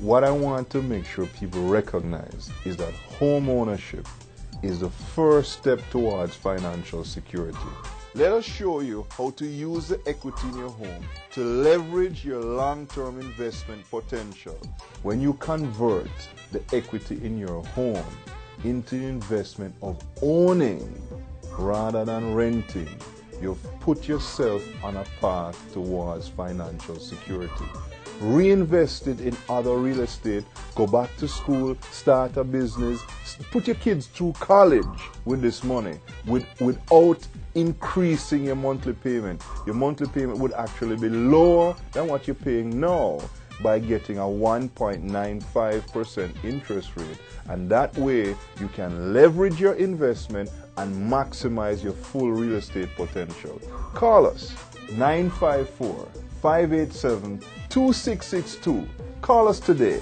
what I want to make sure people recognize is that home ownership is the first step towards financial security. Let us show you how to use the equity in your home to leverage your long-term investment potential. When you convert the equity in your home into the investment of owning rather than renting, you've put yourself on a path towards financial security. Reinvest it in other real estate, go back to school, start a business, put your kids through college with this money without increasing your monthly payment. Your monthly payment would actually be lower than what you're paying now by getting a 1.95% interest rate. And that way you can leverage your investment and maximize your full real estate potential. Call us 954-587-2662. Call us today.